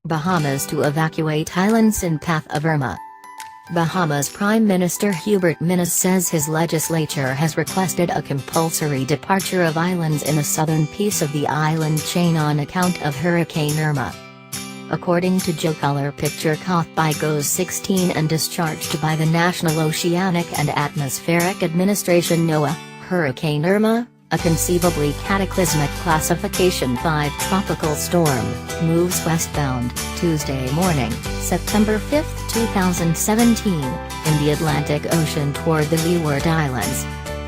Bahamas to evacuate islands in path of Irma. Bahamas Prime Minister Hubert Minnis says his legislature has requested a compulsory departure of islands in the southern piece of the island chain on account of Hurricane Irma. According to geocolor picture caught by GOES 16 and discharged by the National Oceanic and Atmospheric Administration NOAA, Hurricane Irma, a conceivably cataclysmic classification 5 tropical storm, moves westbound, Tuesday morning, September 5, 2017, in the Atlantic Ocean toward the Leeward Islands.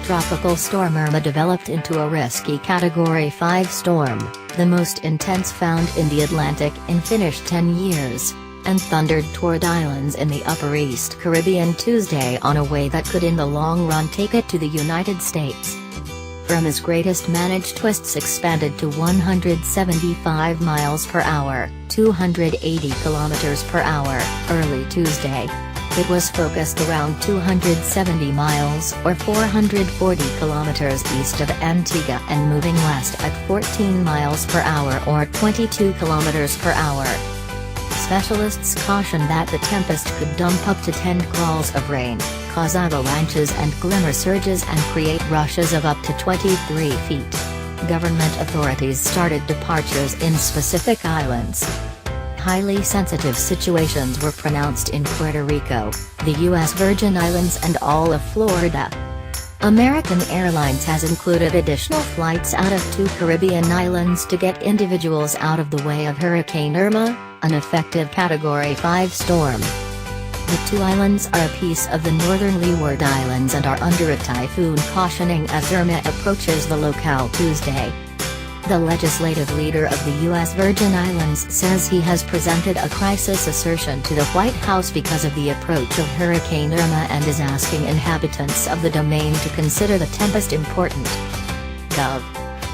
Tropical storm Irma developed into a risky Category 5 storm, the most intense found in the Atlantic in finished 10 years, and thundered toward islands in the Upper East Caribbean Tuesday on a way that could in the long run take it to the United States. Irma's greatest managed twists expanded to 175 miles per hour, 280 kilometers per hour, early Tuesday. It was focused around 270 miles or 440 kilometers east of Antigua and moving west at 14 miles per hour or 22 kilometers per hour. Specialists caution that the tempest could dump up to 10 claws of rain, cause avalanches and glimmer surges and create rushes of up to 23 feet. Government authorities started departures in specific islands. Highly sensitive situations were pronounced in Puerto Rico, the U.S. Virgin Islands and all of Florida. American Airlines has included additional flights out of 2 Caribbean islands to get individuals out of the way of Hurricane Irma, an effective Category 5 storm. The 2 islands are a piece of the northern Leeward Islands and are under a typhoon cautioning as Irma approaches the locale Tuesday. The legislative leader of the U.S. Virgin Islands says he has presented a crisis assertion to the White House because of the approach of Hurricane Irma and is asking inhabitants of the domain to consider the tempest important. Gov.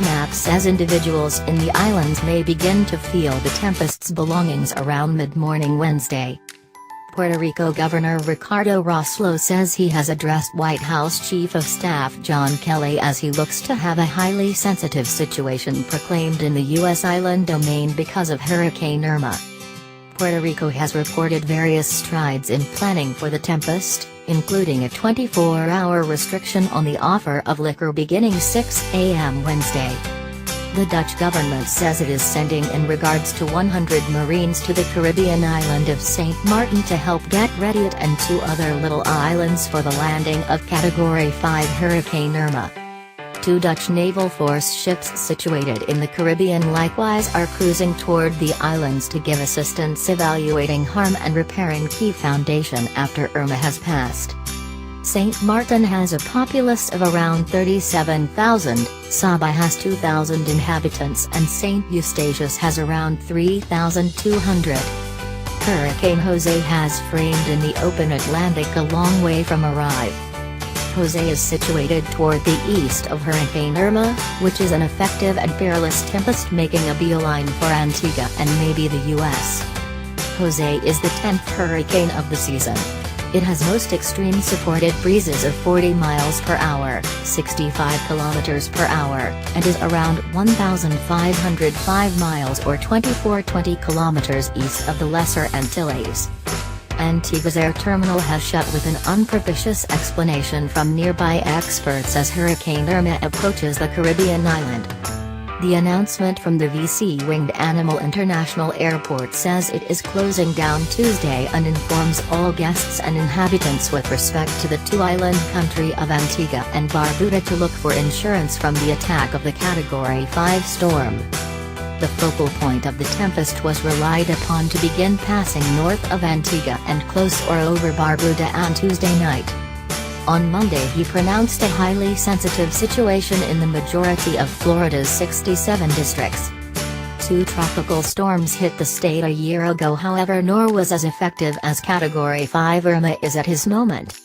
Map says individuals in the islands may begin to feel the tempest's belongings around mid-morning Wednesday. Puerto Rico Governor Ricardo Rossello says he has addressed White House Chief of Staff John Kelly as he looks to have a highly sensitive situation proclaimed in the U.S. island domain because of Hurricane Irma. Puerto Rico has reported various strides in planning for the tempest, including a 24-hour restriction on the offer of liquor beginning 6 a.m. Wednesday. The Dutch government says it is sending in regards to 100 Marines to the Caribbean island of St. Martin to help get ready it and 2 other little islands for the landing of Category 5 Hurricane Irma. 2 Dutch naval force ships situated in the Caribbean likewise are cruising toward the islands to give assistance evaluating harm and repairing key foundation after Irma has passed. St. Martin has a populace of around 37,000, Saba has 2,000 inhabitants and St. Eustatius has around 3,200. Hurricane Jose has framed in the open Atlantic a long way from arrive. Jose is situated toward the east of Hurricane Irma, which is an effective and peerless tempest making a beeline for Antigua and maybe the U.S. Jose is the 10th hurricane of the season. It has most extreme supported breezes of 40 miles per hour, 65 kilometers per hour, and is around 1,505 miles or 2420 kilometers east of the Lesser Antilles. Antigua's air terminal has shut with an unpropitious explanation from nearby experts as Hurricane Irma approaches the Caribbean island. The announcement from the VC Winged Animal International Airport says it is closing down Tuesday and informs all guests and inhabitants with respect to the 2-island country of Antigua and Barbuda to look for insurance from the attack of the Category 5 storm. The focal point of the tempest was relied upon to begin passing north of Antigua and close or over Barbuda on Tuesday night. On Monday he pronounced a highly sensitive situation in the majority of Florida's 67 districts. 2 tropical storms hit the state a year ago, however nor was as effective as Category 5 Irma is at his moment.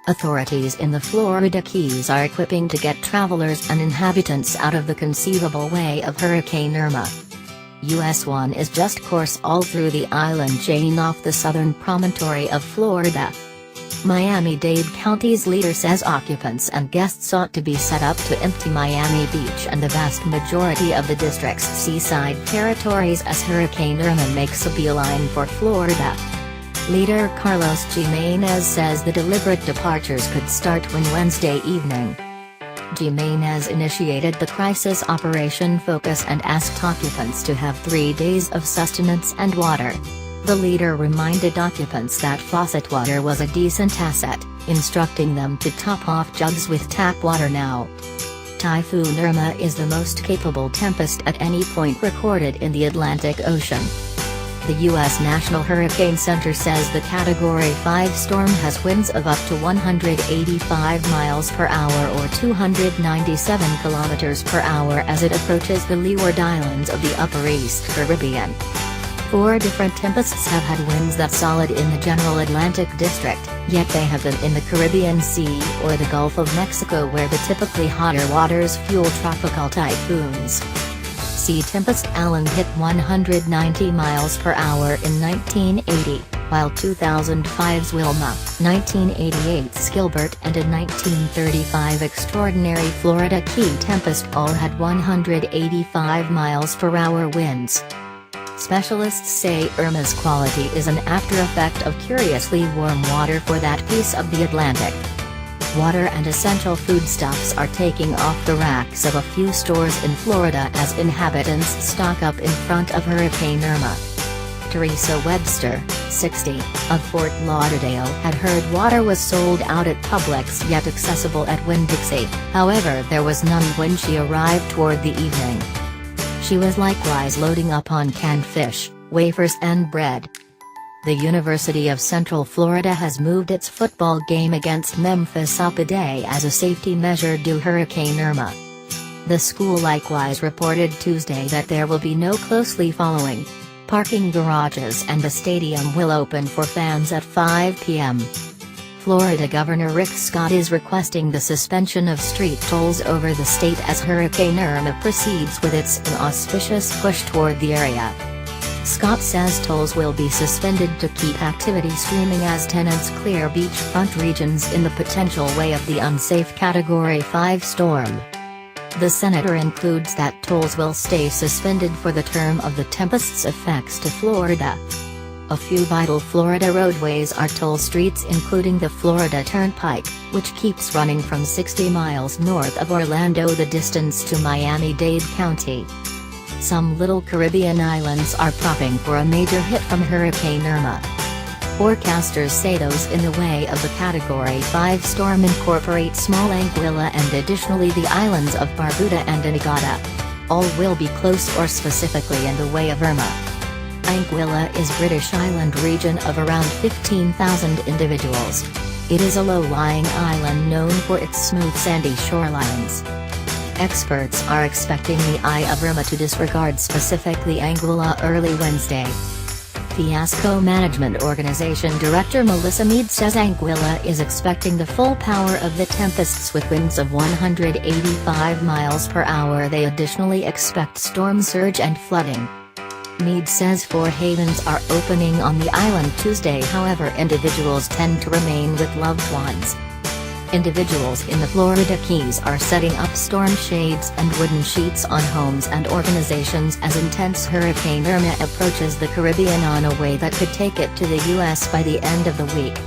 Authorities in the Florida Keys are equipping to get travelers and inhabitants out of the conceivable way of Hurricane Irma. US 1 is just course all through the island chain off the southern promontory of Florida. Miami-Dade County's leader says occupants and guests ought to be set up to empty Miami Beach and the vast majority of the district's seaside territories as Hurricane Irma makes a beeline for Florida. Leader Carlos Jimenez says the deliberate departures could start when Wednesday evening. Jimenez initiated the crisis operation focus and asked occupants to have 3 days of sustenance and water. The leader reminded occupants that faucet water was a decent asset, instructing them to top off jugs with tap water now. Typhoon Irma is the most capable tempest at any point recorded in the Atlantic Ocean. The U.S. National Hurricane Center says the Category 5 storm has winds of up to 185 miles per hour or 297 kilometers per hour as it approaches the Leeward Islands of the Upper East Caribbean. 4 different tempests have had winds that solid in the general Atlantic district, yet they have been in the Caribbean Sea or the Gulf of Mexico where the typically hotter waters fuel tropical typhoons. Sea tempest Allen hit 190 miles per hour in 1980, while 2005's Wilma, 1988's Gilbert and a 1935 extraordinary Florida Key tempest all had 185 miles per hour winds. Specialists say Irma's quality is an after-effect of curiously warm water for that piece of the Atlantic. Water and essential foodstuffs are taking off the racks of a few stores in Florida as inhabitants stock up in front of Hurricane Irma. Teresa Webster, 60, of Fort Lauderdale had heard water was sold out at Publix yet accessible at Winn-Dixie, however there was none when she arrived toward the evening. She was likewise loading up on canned fish, wafers and bread. The University of Central Florida has moved its football game against Memphis up a day as a safety measure due Hurricane Irma. The school likewise reported Tuesday that there will be no closely following. Parking garages and the stadium will open for fans at 5 p.m. Florida Governor Rick Scott is requesting the suspension of street tolls over the state as Hurricane Irma proceeds with its inauspicious push toward the area. Scott says tolls will be suspended to keep activity streaming as tenants clear beachfront regions in the potential way of the unsafe Category 5 storm. The senator includes that tolls will stay suspended for the term of the tempest's effects to Florida. A few vital Florida roadways are toll streets including the Florida Turnpike, which keeps running from 60 miles north of Orlando the distance to Miami-Dade County. Some little Caribbean islands are prepping for a major hit from Hurricane Irma. Forecasters say those in the way of the Category 5 storm incorporate small Anguilla and additionally the islands of Barbuda and Antigua. All will be close or specifically in the way of Irma. Anguilla is British island region of around 15,000 individuals. It is a low-lying island known for its smooth sandy shorelines. Experts are expecting the eye of Irma to disregard specifically Anguilla early Wednesday. Fiasco Management Organization Director Melissa Mead says Anguilla is expecting the full power of the tempests with winds of 185 miles per hour. They additionally expect storm surge and flooding. Mead says 4 havens are opening on the island Tuesday, however individuals tend to remain with loved ones. Individuals in the Florida Keys are setting up storm shades and wooden sheets on homes and organizations as intense Hurricane Irma approaches the Caribbean on a way that could take it to the U.S. by the end of the week.